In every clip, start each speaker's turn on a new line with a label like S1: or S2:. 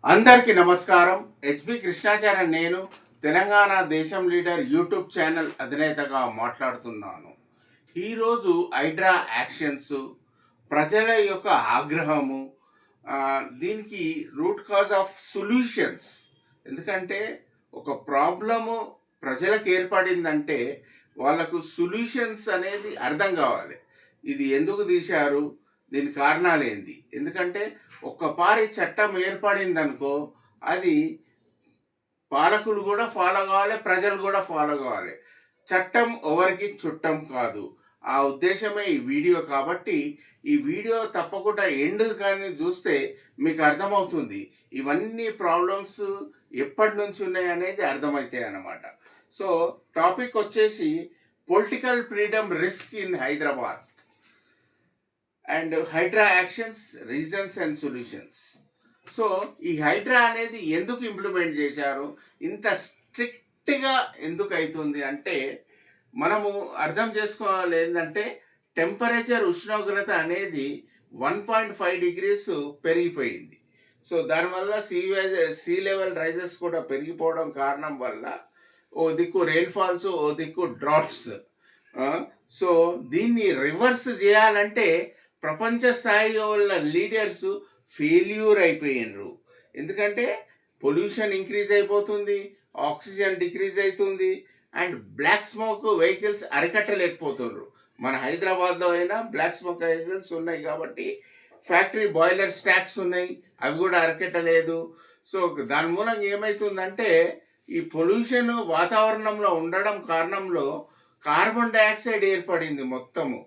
S1: అందరికీ నమస్కారం. హెచ్బి కృష్ణాచార్య నేను తెలంగాణ దేశం లీడర్ యూట్యూబ్ ఛానల్ అధినేతగా మాట్లాడుతున్నాను. ఈరోజు హైడ్రా యాక్షన్స్, ప్రజల యొక్క ఆగ్రహము, దీనికి రూట్ కాజ్ ఆఫ్ సొల్యూషన్స్. ఎందుకంటే ఒక ప్రాబ్లము ప్రజలకు ఏర్పడిందంటే వాళ్ళకు సొల్యూషన్స్ అనేది అర్థం కావాలి. ఇది ఎందుకు తీశారు, దీని కారణాలు ఏంది. ఎందుకంటే ఒక్కపారి చట్టం ఏర్పడిందనుకో, అది పాలకులు కూడా ఫాలో కావాలి, ప్రజలు కూడా ఫాలో కావాలి. చట్టం ఎవరికి చుట్టం కాదు. ఆ ఉద్దేశమే ఈ వీడియో. కాబట్టి ఈ వీడియో తప్పకుండా ఎండ్ కానీ చూస్తే మీకు అర్థమవుతుంది ఇవన్నీ ప్రాబ్లమ్స్ ఎప్పటి నుంచి ఉన్నాయి అనేది అర్థమవుతాయి అన్నమాట. సో టాపిక్ వచ్చేసి political freedom risk in Hyderabad and Hydraa actions, reasons and solutions. So ఈ హైడ్రా అనేది ఎందుకు ఇంప్లిమెంట్ చేశారు, ఇంత స్ట్రిక్ట్గా ఎందుకు అవుతుంది అంటే మనము అర్థం చేసుకోవాలి. ఏంటంటే టెంపరేచర్, ఉష్ణోగ్రత అనేది 1.5 degrees పెరిగిపోయింది. సో దానివల్ల సీ లెవెల్ రైజెస్ కూడా పెరిగిపోవడం కారణం వల్ల ఓ దిక్కు రెయిన్ఫాల్స్, ఓ దిక్కు డ్రాట్స్. సో దీన్ని రివర్స్ చేయాలంటే ప్రపంచ స్థాయి వాళ్ళ లీడర్స్ ఫెయిల్యూర్ అయిపోయినరు. ఎందుకంటే పొల్యూషన్ ఇంక్రీజ్ అయిపోతుంది, ఆక్సిజన్ డిక్రీజ్ అవుతుంది, అండ్ బ్లాక్ స్మోక్ వెహికల్స్ అరికట్టలేకపోతున్నారు. మన హైదరాబాద్లో అయినా బ్లాక్ స్మోక్ వెహికల్స్ ఉన్నాయి కాబట్టి ఫ్యాక్టరీ బాయిలర్ స్టాక్స్ ఉన్నాయి, అవి కూడా అరికట్టలేదు. సో దాని మూలంగా ఏమవుతుందంటే ఈ పొల్యూషన్ వాతావరణంలో ఉండడం కారణంలో కార్బన్ డైఆక్సైడ్ ఏర్పడింది మొత్తము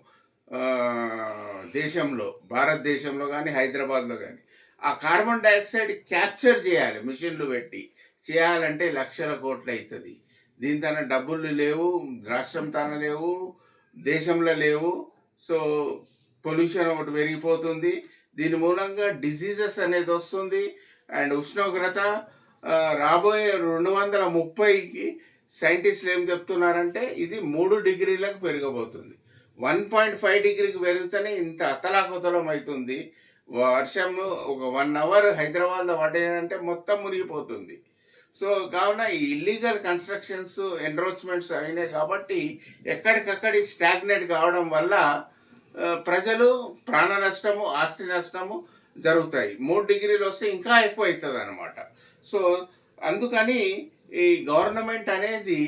S1: దేశంలో, భారతదేశంలో కానీ హైదరాబాద్లో కానీ. ఆ కార్బన్ డైఆక్సైడ్ క్యాప్చర్ చేయాలి, మిషన్లు పెట్టి చేయాలంటే లక్షల కోట్లు అవుతుంది. దీని తన డబ్బులు లేవు, రాష్ట్రం తన లేవు, దేశంలో లేవు. సో పొల్యూషన్ ఒకటి పెరిగిపోతుంది. దీని మూలంగా డిసీజెస్ అనేది వస్తుంది. అండ్ ఉష్ణోగ్రత రాబోయే 230కి సైంటిస్టులు ఏం చెప్తున్నారంటే ఇది 3 degrees పెరగబోతుంది. 1.5 degrees పెరిగితేనే ఇంత అతలాకుతలం అవుతుంది. వర్షంలో ఒక 1 hour హైదరాబాద్లో పడేదంటే మొత్తం మునిగిపోతుంది. సో కావున ఈ ఇల్లీగల్ కన్స్ట్రక్షన్స్, ఎన్రోచ్మెంట్స్ అయినాయి కాబట్టి ఎక్కడికక్కడి స్టాగ్నేట్ కావడం వల్ల ప్రజలు ప్రాణ నష్టము, ఆస్తి నష్టము జరుగుతాయి. 3 degrees వస్తే ఇంకా ఎక్కువ అవుతుంది అనమాట. సో అందుకని ఈ గవర్నమెంట్ అనేది,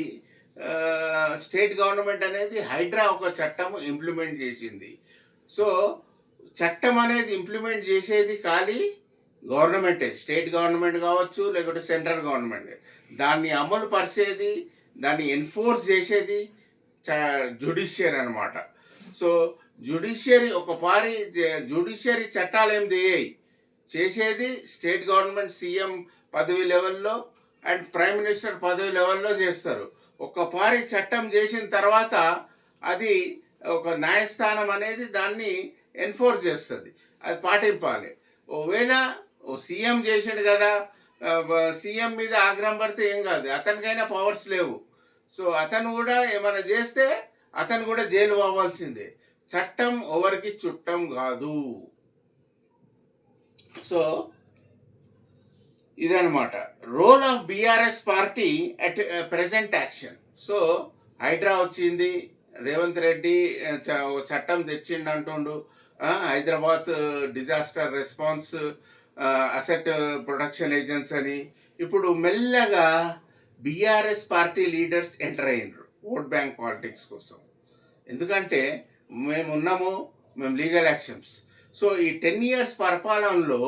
S1: స్టేట్ గవర్నమెంట్ అనేది హైడ్రా ఒక చట్టం ఇంప్లిమెంట్ చేసింది. సో చట్టం అనేది ఇంప్లిమెంట్ చేసేది ఖాళీ గవర్నమెంటే, స్టేట్ గవర్నమెంట్ కావచ్చు లేకపోతే సెంట్రల్ గవర్నమెంట్. దాన్ని అమలు పరిచేది, దాన్ని ఎన్ఫోర్స్ చేసేది జ్యుడిషియరీ అనమాట. సో జ్యుడిషియరీ జ్యుడిషియరీ చట్టాలు ఏం చేసేది స్టేట్ గవర్నమెంట్, సీఎం పదవి లెవెల్లో అండ్ ప్రైమ్ మినిస్టర్ పదవి లెవెల్లో చేస్తారు. ఒక్కపారి చట్టం చేసిన తర్వాత అది ఒక న్యాయస్థానం అనేది దాన్ని ఎన్ఫోర్స్ చేస్తుంది, అది పాటింపాలి. ఒకవేళ సీఎం చేసాడు కదా, సీఎం మీద ఆగ్రహం పడితే ఏం కాదు, అతనికైనా పవర్స్ లేవు. సో అతను కూడా ఏమైనా చేస్తే అతను కూడా జైలు పోవాల్సిందే. చట్టం ఎవరికి చుట్టం కాదు. సో ఇదనమాట role of BRS party at present action. So HYDRAA వచ్చింది, రేవంత్ రెడ్డి చట్టం తెచ్చిండు అంటుండు, Hyderabad disaster response asset protection agency అని. ఇప్పుడు మెల్లగా బీఆర్ఎస్ పార్టీ లీడర్స్ ఎంటర్ అయినరు ఓట్ బ్యాంక్ పాలిటిక్స్ కోసం. ఎందుకంటే మేము లీగల్ యాక్షన్స్. సో ఈ 10 years పరిపాలనలో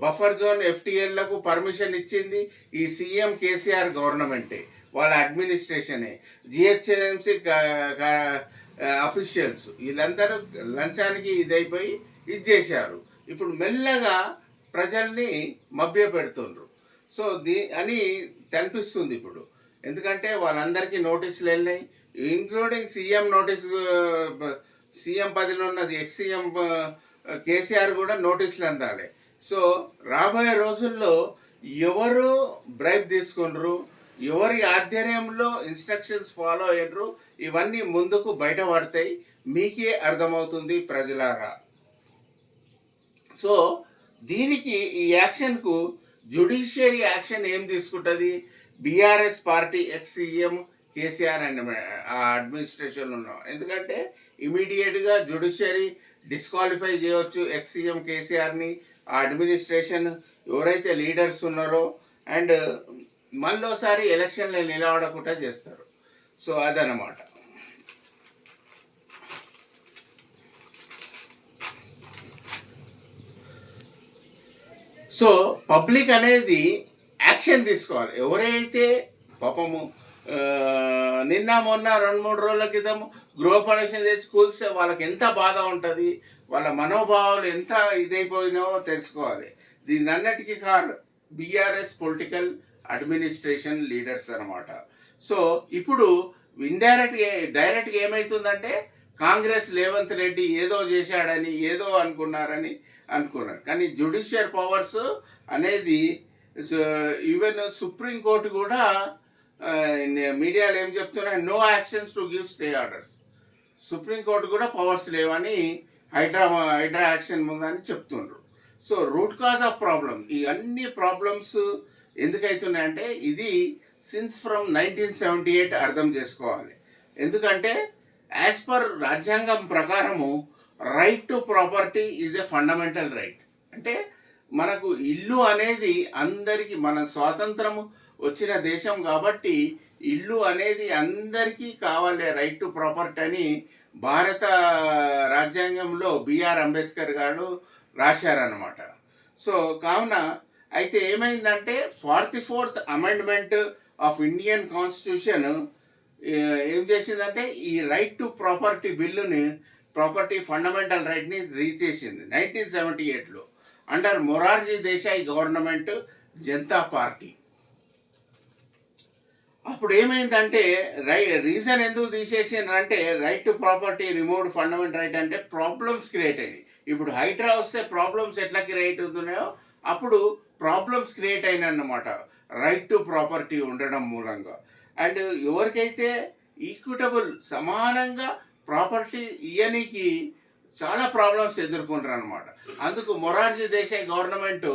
S1: బఫర్ జోన్ ఎఫ్టీఎల్లకు పర్మిషన్ ఇచ్చింది ఈ సీఎం కేసీఆర్ గవర్నమెంటే, వాళ్ళ అడ్మినిస్ట్రేషనే, జిహెచ్ఎంసీ అఫీషియల్స్ వీళ్ళందరూ లంచానికి ఇదైపోయి ఇది చేశారు. ఇప్పుడు మెల్లగా ప్రజల్ని మభ్య పెడుతుండ్రు. సో అని కనిపిస్తుంది ఇప్పుడు. ఎందుకంటే వాళ్ళందరికీ నోటీసులు వెళ్ళినాయి, ఇంక్లూడింగ్ సీఎం నోటీసు, సీఎం పదవిలో ఉన్న ఎక్స్ సీఎం కేసీఆర్ కూడా నోటీసులు అందాలి. సో రాబోయే రోజుల్లో ఎవరు బ్రైబ్ తీసుకున్నారు, ఎవరి ఆధ్వర్యంలో ఇన్స్ట్రక్షన్స్ ఫాలో అయ్యారు, ఇవన్నీ ముందుకు బయటపడతాయి, మీకే అర్థమవుతుంది ప్రజలారా. సో దీనికి ఈ యాక్షన్కు జ్యుడిషియరీ యాక్షన్ ఏం తీసుకుంటుంది? BRS party ex CM KCR and ఆ అడ్మినిస్ట్రేషన్ ఉన్నాం. ఎందుకంటే ఇమీడియట్గా జ్యుడిషియరీ డిస్క్వాలిఫై చేయవచ్చు ఎక్స్ సీఎం కేసీఆర్ని, ఆ అడ్మినిస్ట్రేషన్ ఎవరైతే లీడర్స్ ఉన్నారో, అండ్ మళ్ళోసారి ఎలక్షన్లు నిలబడకుండా చేస్తారు. సో అదనమాట. సో పబ్లిక్ అనేది యాక్షన్ తీసుకోవాలి. ఎవరైతే పాపము నిన్న మొన్న 2-3 రోజుల క్రితం గృహప్రవేశం చేసి కూల్స్తే వాళ్ళకి ఎంత బాధ ఉంటుంది, వాళ్ళ మనోభావాలు ఎంత ఇదైపోయినావో తెలుసుకోవాలి. దీని అన్నిటికీ కారణం బీఆర్ఎస్ పొలిటికల్ అడ్మినిస్ట్రేషన్ లీడర్స్ అనమాట. సో ఇప్పుడు డైరెక్ట్గా ఏమవుతుందంటే కాంగ్రెస్ రేవంత్ రెడ్డి ఏదో చేశాడని ఏదో అనుకున్నారు. కానీ జ్యుడిషియల్ పవర్స్ అనేది ఈవెన్ సుప్రీంకోర్టు కూడా మీడియాలో ఏం చెప్తున్నారు, no actions to give stay orders. Supreme court కూడా పవర్స్ లేవని హైడ్రా యాక్షన్ ముందని చెప్తుండ్రు. So root cause of problem, ఈ అన్ని ప్రాబ్లమ్స్ ఎందుకైతున్నాయంటే ఇది సిన్స్ ఫ్రమ్ 1978 అర్థం చేసుకోవాలి. ఎందుకంటే యాజ్ పర్ రాజ్యాంగం ప్రకారము right to property is a fundamental right. అంటే మనకు ఇల్లు అనేది అందరికీ, మన స్వాతంత్రము వచ్చిన దేశం కాబట్టి ఇల్లు అనేది అందరికీ కావాలి, రైట్ టు ప్రాపర్టీ అని భారత రాజ్యాంగంలో బిఆర్ అంబేద్కర్ గారు రాశారనమాట. సో కావున అయితే ఏమైందంటే 44th amendment of Indian constitution ఏం చేసిందంటే ఈ రైట్ టు ప్రాపర్టీ బిల్లుని, ప్రాపర్టీ ఫండమెంటల్ రైట్ని చేసింది 1978లో under Morarji Desai government, Janata party. అప్పుడు ఏమైందంటే రీజన్ ఎందుకు తీసేసిందంటే right to property removed fundamental right అంటే ప్రాబ్లమ్స్ క్రియేట్ అయ్యాయి. ఇప్పుడు హైడ్రా వస్తే ప్రాబ్లమ్స్ ఎట్లా క్రియేట్ అవుతున్నాయో అప్పుడు ప్రాబ్లమ్స్ క్రియేట్ అయినాయి అన్నమాట రైట్ టు ప్రాపర్టీ ఉండడం మూలంగా. అండ్ ఎవరికైతే ఈక్విటబుల్ సమానంగా ప్రాపర్టీ ఇయ్యనికి చాలా ప్రాబ్లమ్స్ ఎదుర్కొంటారు అనమాట. అందుకు మొరార్జీ దేశాయ్ గవర్నమెంట్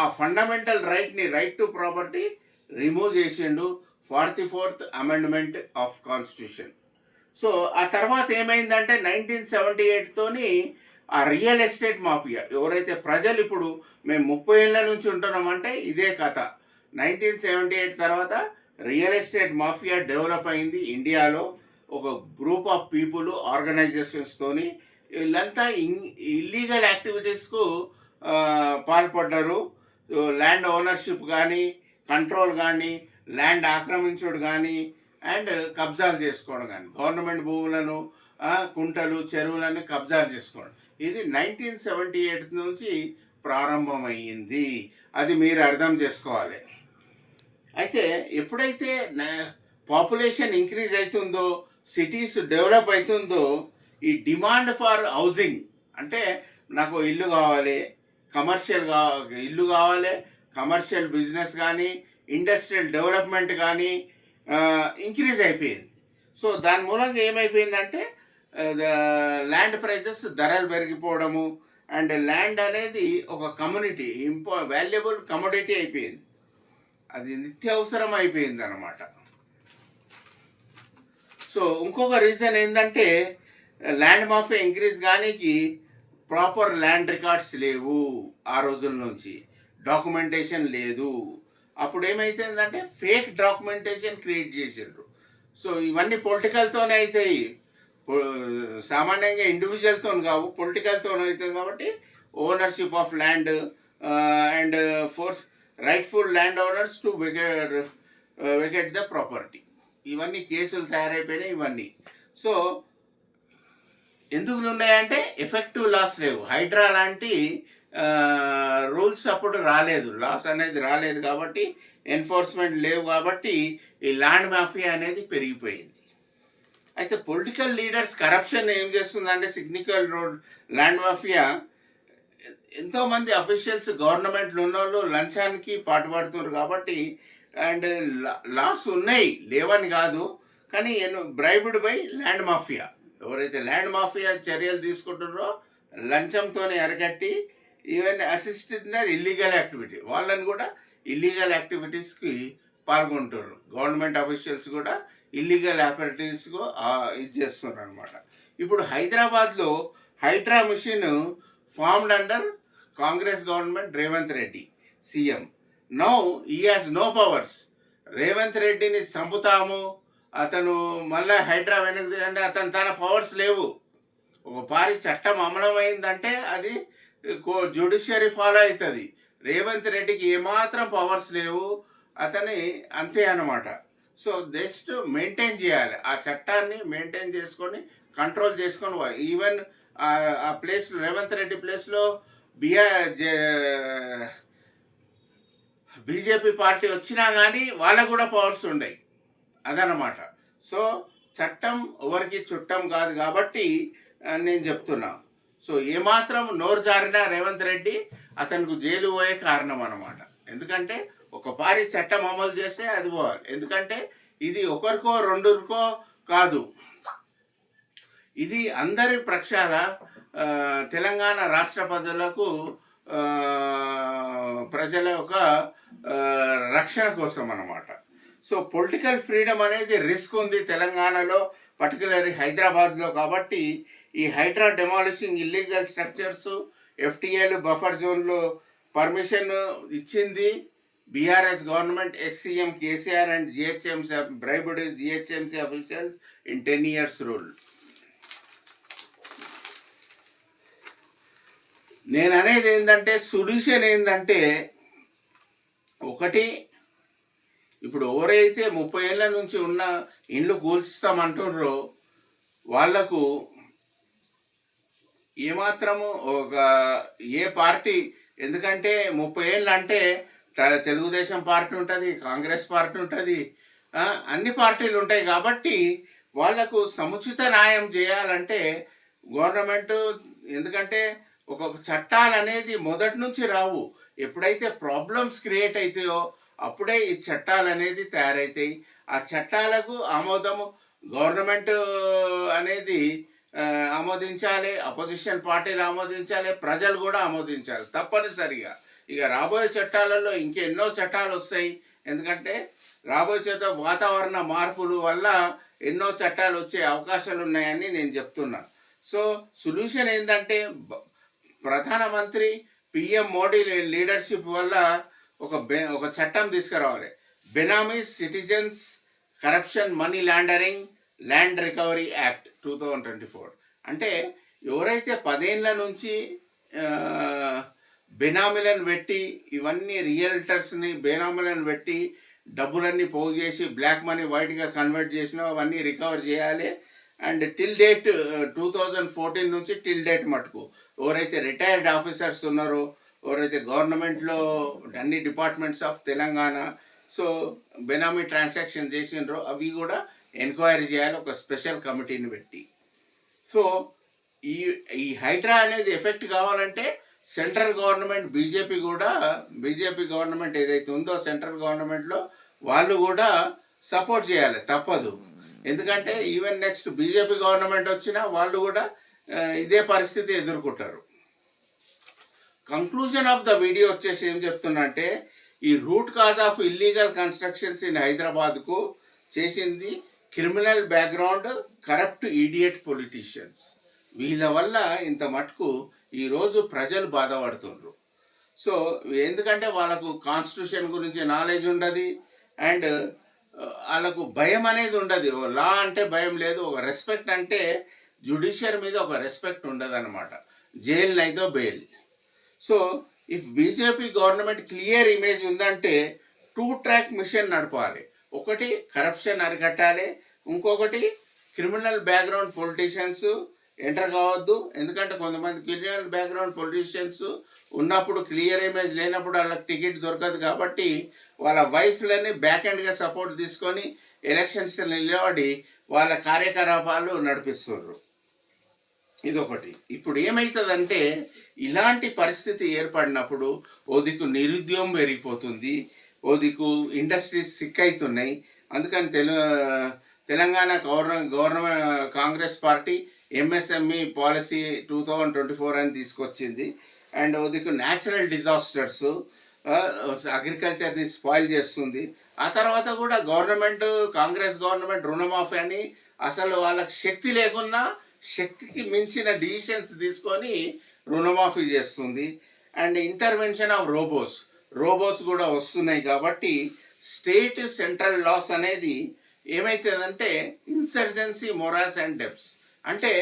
S1: ఆ ఫండమెంటల్ రైట్ని, రైట్ టు ప్రాపర్టీ రిమూవ్ చేసిండు 44th amendment of constitution. So ఆ తర్వాత ఏమైందంటే 1978తోని ఆ రియల్ ఎస్టేట్ మాఫియా, ఎవరైతే ప్రజలు ఇప్పుడు మేము 30 ఏళ్ళ నుంచి ఉంటున్నామంటే ఇదే కథ. 1978 తర్వాత రియల్ ఎస్టేట్ మాఫియా డెవలప్ అయింది ఇండియాలో. ఒక గ్రూప్ ఆఫ్ పీపుల్ ఆర్గనైజేషన్స్తోని వీళ్ళంతా ఇల్లీగల్ యాక్టివిటీస్కు పాల్పడ్డారు. ల్యాండ్ ఓనర్షిప్ కానీ, కంట్రోల్ కానీ, ల్యాండ్ ఆక్రమించడం కానీ, అండ్ కబ్జాలు చేసుకోవడం కానీ, గవర్నమెంట్ భూములను, కుంటలు, చెరువులను కబ్జాలు చేసుకోవడం. ఇది 1978 నుంచి ప్రారంభమైంది. అది మీరు అర్థం చేసుకోవాలి. అయితే ఎప్పుడైతే పాపులేషన్ ఇంక్రీజ్ అవుతుందో, సిటీస్ డెవలప్ అవుతుందో, ఈ డిమాండ్ ఫర్ హౌసింగ్ అంటే నాకు ఇల్లు కావాలి, ఇల్లు కావాలి, కమర్షియల్ బిజినెస్ కానీ, ఇండస్ట్రియల్ డెవలప్మెంట్ కానీ ఇంక్రీజ్ అయిపోయింది. సో దాని మూలంగా ఏమైపోయిందంటే ల్యాండ్ ప్రైజెస్ ధరలు పెరిగిపోవడము, అండ్ ల్యాండ్ అనేది ఒక కమ్యూనిటీ వాల్యుబుల్ కమోడిటీ అయిపోయింది, అది నిత్యావసరం అయిపోయింది అనమాట. సో ఇంకొక రీజన్ ఏంటంటే ల్యాండ్ మాఫియా ఇంక్రీజ్ కానీకి ప్రాపర్ ల్యాండ్ రికార్డ్స్ లేవు, ఆ రోజుల నుంచి డాక్యుమెంటేషన్ లేదు. అప్పుడు ఏమైతుందంటే ఫేక్ డాక్యుమెంటేషన్ క్రియేట్ చేసారు. సో ఇవన్నీ పొలిటికల్తోనే అవుతాయి, సామాన్యంగా ఇండివిజువల్తో కావు, పొలిటికల్తో అవుతాయి. కాబట్టి ownership of land and force rightful land owners to vacate the property, ఇవన్నీ కేసులు తయారైపోయినాయి ఇవన్నీ. సో ఎందుకు ఉన్నాయంటే ఎఫెక్టివ్ లాస్ లేవు, హైడ్రా లాంటి రూల్స్ అప్పుడు రాలేదు, లాస్ అనేది రాలేదు కాబట్టి, ఎన్ఫోర్స్మెంట్ లేవు కాబట్టి ఈ ల్యాండ్ మాఫియా అనేది పెరిగిపోయింది. అయితే పొలిటికల్ లీడర్స్ కరప్షన్ ఏం చేస్తుందంటే సిగ్నికల్ ల్యాండ్ మాఫియా ఎంతోమంది అఫీషియల్స్ గవర్నమెంట్లు ఉన్నోళ్ళు లంచానికి పాటుపడుతున్నారు కాబట్టి, అండ్ లాస్ ఉన్నాయి లేవని కాదు, కానీ బ్రైబ్డ్ బై ల్యాండ్ మాఫియా, ఎవరైతే ల్యాండ్ మాఫియా చర్యలు తీసుకుంటున్నారో లంచంతో అరికట్టి even assist in their illegal activity, వాళ్ళని కూడా ఇల్లీగల్ యాక్టివిటీస్కి పాల్గొంటారు. గవర్నమెంట్ అఫీషియల్స్ కూడా ఇల్లీగల్ యాక్టివిటీస్కు ఇది చేస్తున్నారు అనమాట. ఇప్పుడు హైదరాబాద్లో HYDRAA mission formed under Congress government, Revanth Reddy CM. Now he has no powers. Revanth రెడ్డిని చంపుతాము, అతను మళ్ళీ హైడ్రా వెనక్కి అంటే అతను తన పవర్స్ లేవు. ఒక పారి చట్టం అమలమైందంటే అది జ్యుడిషియరీ ఫాలో అవుతుంది. రేవంత్ రెడ్డికి ఏమాత్రం పవర్స్ లేవు, అతని అంతే అన్నమాట. సో జస్ట్ మెయింటైన్ చేయాలి, ఆ చట్టాన్ని మెయింటైన్ చేసుకొని కంట్రోల్ చేసుకొని. ఈవెన్ ఆ ప్లేస్లో రేవంత్ రెడ్డి ప్లేస్లో బీజేపీ పార్టీ వచ్చినా కానీ వాళ్ళకు కూడా పవర్స్ ఉన్నాయి, అదనమాట. సో చట్టం ఎవరికి చుట్టం కాదు కాబట్టి నేను చెప్తున్నా. సో ఏమాత్రం నోరు జారినా రేవంత్ రెడ్డి అతనికి జైలు పోయే కారణం అన్నమాట. ఎందుకంటే ఒక పారి చట్టం అమలు చేస్తే అది పోవాలి. ఎందుకంటే ఇది ఒకరికో రెండురికో కాదు, ఇది అందరి పక్షాల తెలంగాణ రాష్ట్ర ప్రజల యొక్క రక్షణ కోసం అన్నమాట. సో పొలిటికల్ ఫ్రీడమ్ అనేది రిస్క్ ఉంది తెలంగాణలో, పర్టికులర్లీ హైదరాబాద్లో. కాబట్టి ఈ హైడ్రా డెమాలిషింగ్ ఇల్లీగల్ స్ట్రక్చర్స్, ఎఫ్టీఏలు బఫర్ జోన్లో పర్మిషన్ ఇచ్చింది BRS government. Ex CM KCR and GHMC bribed GHMC officials in 10 years rule. నేను అనేది ఏంటంటే సొల్యూషన్ ఏంటంటే, ఒకటి, ఇప్పుడు ఎవరైతే 30 ఏళ్ళ నుంచి ఉన్న ఇండ్లు కూల్చుతామంటున్నారో వాళ్లకు ఏమాత్రము ఏ పార్టీ, ఎందుకంటే 30 ఏళ్ళు అంటే తెలుగుదేశం పార్టీ ఉంటుంది, కాంగ్రెస్ పార్టీ ఉంటుంది, అన్ని పార్టీలు ఉంటాయి. కాబట్టి వాళ్లకు సముచిత న్యాయం చేయాలంటే గవర్నమెంట్, ఎందుకంటే ఒక చట్టాలు అనేది మొదటి నుంచి రావు, ఎప్పుడైతే ప్రాబ్లమ్స్ క్రియేట్ అవుతాయో అప్పుడే ఈ చట్టాలు అనేది తయారవుతాయి. ఆ చట్టాలకు ఆమోదము గవర్నమెంట్ అనేది ఆమోదించాలి, అపోజిషన్ పార్టీలు ఆమోదించాలి, ప్రజలు కూడా ఆమోదించాలి తప్పనిసరిగా. ఇక రాబోయే చట్టాలలో ఇంకెన్నో చట్టాలు వస్తాయి, ఎందుకంటే రాబోయే వాతావరణ మార్పుల వల్ల ఎన్నో చట్టాలు వచ్చే అవకాశాలు ఉన్నాయని నేను చెప్తున్నా. సో సొల్యూషన్ ఏంటంటే ప్రధానమంత్రి పిఎం మోడీ లీడర్షిప్ వల్ల ఒక చట్టం తీసుకురావాలి, benamis citizens corruption money laundering land recovery act 2024. అంటే ఎవరైతే 10 ఏళ్ళ నుంచి బెనామీలను పెట్టి, ఇవన్నీ రియల్టర్స్ని బెనామీలను పెట్టి డబ్బులన్నీ పోగు చేసి బ్లాక్ మనీ వైట్గా కన్వర్ట్ చేసినా అవన్నీ రికవర్ చేయాలి. అండ్ టిల్ డేట్ 2014 నుంచి టిల్ డేట్ మటుకు ఎవరైతే రిటైర్డ్ ఆఫీసర్స్ ఉన్నారో, ఎవరైతే గవర్నమెంట్లో అన్ని departments of Telangana so benami transaction చేసినారో అవి కూడా ఎంక్వైరీ చేయాలి ఒక స్పెషల్ కమిటీని పెట్టి. సో ఈ హైడ్రా అనేది ఎఫెక్ట్ కావాలంటే సెంట్రల్ గవర్నమెంట్, బీజేపీ గవర్నమెంట్ ఏదైతే ఉందో సెంట్రల్ గవర్నమెంట్లో వాళ్ళు కూడా సపోర్ట్ చేయాలి, తప్పదు. ఎందుకంటే ఈవెన్ నెక్స్ట్ బీజేపీ గవర్నమెంట్ వచ్చినా వాళ్ళు కూడా ఇదే పరిస్థితి ఎదుర్కొంటారు. కంక్లూజన్ ఆఫ్ ద వీడియో వచ్చేసి ఏం చెప్తున్నా అంటే, ఈ route cause of illegal constructions in హైదరాబాద్కు చేసింది criminal background, corrupt idiot politicians. వీళ్ళ వల్ల ఇంత మటుకు ఈరోజు ప్రజలు బాధపడుతున్నారు. సో ఎందుకంటే వాళ్ళకు కాన్స్టిట్యూషన్ గురించి నాలెడ్జ్ ఉండదు, అండ్ వాళ్ళకు భయం అనేది ఉండదు. లా అంటే భయం లేదు, ఒక రెస్పెక్ట్ అంటే జ్యుడిషియర్ మీద ఒక రెస్పెక్ట్ ఉండదు అనమాట, జైలు నైదో bail. So if BJP government clear image ఉందంటే 2-track మిషన్ నడపాలి. ఒకటి కరప్షన్ అరికట్టాలి, ఇంకొకటి క్రిమినల్ బ్యాక్గ్రౌండ్ పొలిటీషియన్స్ ఎంటర్ కావద్దు. ఎందుకంటే కొంతమంది క్రిమినల్ బ్యాక్గ్రౌండ్ పొలిటీషియన్స్ ఉన్నప్పుడు క్లియర్ ఇమేజ్ లేనప్పుడు వాళ్ళకి టికెట్ దొరకదు. కాబట్టి వాళ్ళ వైఫ్లని బ్యాక్ ఎండ్గా సపోర్ట్ తీసుకొని ఎలక్షన్స్ నిలబడి వాళ్ళ కార్యకలాపాలు నడిపిస్తున్నారు. ఇదొకటి. ఇప్పుడు ఏమవుతుందంటే ఇలాంటి పరిస్థితి ఏర్పడినప్పుడు ఓ దిక్కు నిరుద్యోగం పెరిగిపోతుంది, ఓ దిక్కు ఇండస్ట్రీస్ సిక్ అవుతున్నాయి. అందుకని Telangana government Congress party MSME policy 2024 అని తీసుకొచ్చింది. అండ్ ఓ దిక్కు న్యాచురల్ డిజాస్టర్స్ అగ్రికల్చర్ని స్పాయిల్ చేస్తుంది. ఆ తర్వాత కూడా గవర్నమెంట్, కాంగ్రెస్ గవర్నమెంట్ రుణమాఫీ అని అసలు వాళ్ళకి శక్తి లేకున్నా శక్తికి మించిన డిసిషన్స్ తీసుకొని రుణమాఫీ చేస్తుంది. అండ్ ఇంటర్వెన్షన్ ఆఫ్ రోబోస్ కూడా వస్తున్నాయి. కాబట్టి స్టేట్ సెంట్రల్ లాస్ అనేది ఏమవుతుందంటే ఇన్సర్జెన్సీ మొరాస్ అండ్ డెప్స్. అంటే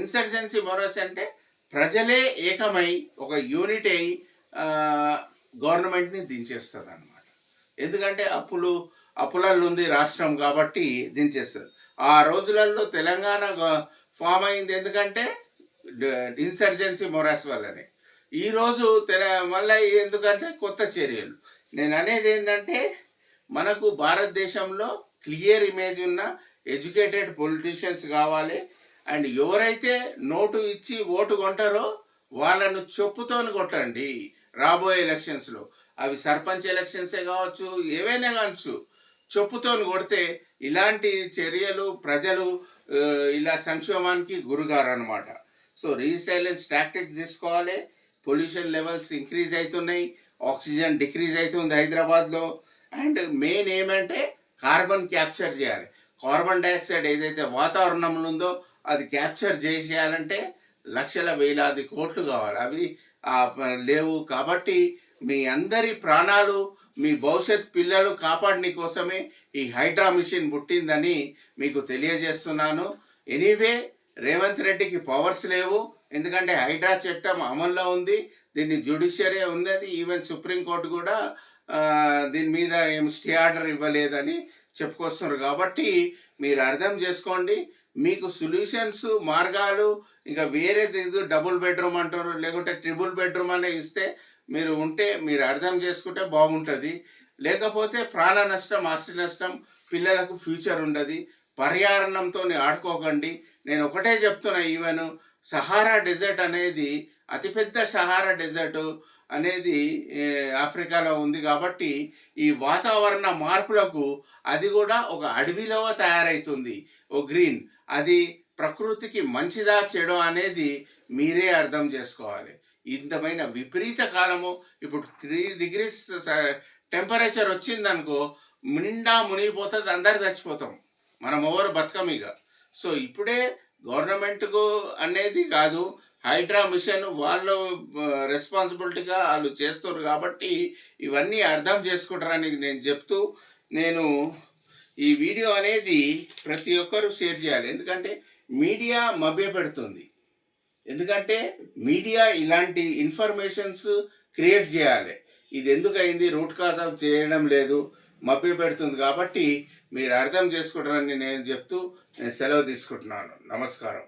S1: ఇన్సర్జెన్సీ మొరాస్ అంటే ప్రజలే ఏకమై ఒక యూనిట్ అయి గవర్నమెంట్ని దించేస్తుంది అన్నమాట. ఎందుకంటే అప్పులలో ఉంది రాష్ట్రం కాబట్టి దించేస్తుంది. ఆ రోజులలో తెలంగాణ ఫామ్ అయింది ఎందుకంటే ఇన్సర్జెన్సీ మొరాస్ వల్లనే. ఈరోజు మళ్ళీ ఎందుకంటే కొత్త చర్యలు. నేను అనేది ఏంటంటే మనకు భారతదేశంలో క్లియర్ ఇమేజ్ ఉన్న ఎడ్యుకేటెడ్ పొలిటీషియన్స్ కావాలి. అండ్ ఎవరైతే నోటు ఇచ్చి ఓటు కొంటారో వాళ్ళను చెప్పుతోని కొట్టండి రాబోయే ఎలక్షన్స్లో. అవి సర్పంచ్ ఎలక్షన్సే కావచ్చు, ఏవైనా కావచ్చు. చెప్పుతోని కొడితే ఇలాంటి చర్యలు ప్రజలు ఇలా సంక్షేమానికి గురిగారు అనమాట. సో రీసైలెన్స్ టాక్టిక్స్ తీసుకోవాలి. పొల్యూషన్ లెవెల్స్ ఇంక్రీజ్ అవుతున్నాయి, ఆక్సిజన్ డిక్రీజ్ అవుతుంది హైదరాబాద్లో. అండ్ మెయిన్ ఏమంటే కార్బన్ క్యాప్చర్ చేయాలి. కార్బన్ డైఆక్సైడ్ ఏదైతే వాతావరణంలో ఉందో అది క్యాప్చర్ చేసేయాలంటే లక్షల వేలాది కోట్లు కావాలి. అవి లేవు. కాబట్టి మీ అందరి ప్రాణాలు, మీ భవిష్యత్ పిల్లలు కాపాడని కోసమే ఈ హైడ్రా మిషన్ పుట్టిందని మీకు తెలియజేస్తున్నాను. ఎనీవే రేవంత్ రెడ్డికి పవర్స్ లేవు, ఎందుకంటే హైడ్రా చట్టం అమల్లో ఉంది. దీన్ని జ్యుడిషియరీ ఉంది. ఈవెన్ సుప్రీంకోర్టు కూడా దీని మీద ఏం స్టే ఆర్డర్ ఇవ్వలేదని చెప్పుకొస్తున్నారు. కాబట్టి మీరు అర్థం చేసుకోండి. మీకు సొల్యూషన్స్, మార్గాలు ఇంకా వేరే డబుల్ బెడ్రూమ్ అంటారు, లేకుంటే ట్రిపుల్ బెడ్రూమ్ అనే ఇస్తే మీరు ఉంటే మీరు అర్థం చేసుకుంటే బాగుంటుంది. లేకపోతే ప్రాణ నష్టం, ఆస్తి నష్టం, పిల్లలకు ఫ్యూచర్ ఉండదు. పర్యావరణంతో ఆడుకోకండి. నేను ఒకటే చెప్తున్నా, ఈవెన్ సహారా డెజర్ట్ అనేది అతిపెద్ద సహారా డెజర్ట్ అనేది ఆఫ్రికాలో ఉంది. కాబట్టి ఈ వాతావరణ మార్పులకు అది కూడా ఒక అడవిలో తయారవుతుంది, ఓ గ్రీన్. అది ప్రకృతికి మంచిదా చెడు అనేది మీరే అర్థం చేసుకోవాలి. ఇంతమైన విపరీత కాలము ఇప్పుడు 3 degrees టెంపరేచర్ వచ్చిందనుకో నిండా మునిగిపోతుంది, అందరు చచ్చిపోతాం, మనం ఎవరు బతకమిగా. సో ఇప్పుడే గవర్నమెంట్కు అనేది కాదు, హైడ్రా మిషన్ వాళ్ళు రెస్పాన్సిబిలిటీగా వాళ్ళు చేస్తారు. కాబట్టి ఇవన్నీ అర్థం చేసుకుంటారని నేను చెప్తూ, నేను ఈ వీడియో అనేది ప్రతి ఒక్కరూ షేర్ చేయాలి. ఎందుకంటే మీడియా మభ్యపెడుతుంది. ఎందుకంటే మీడియా ఇలాంటి ఇన్ఫర్మేషన్స్ క్రియేట్ చేయాలి. ఇది ఎందుకు అయింది, రూట్ కాజ్ ఆఫ్ చేయడం లేదు, మభ్యపెడుతుంది. కాబట్టి మీరు అర్థం చేసుకుంటారని నేను చెప్తూ నేను సెలవు తీసుకుంటున్నాను. నమస్కారం.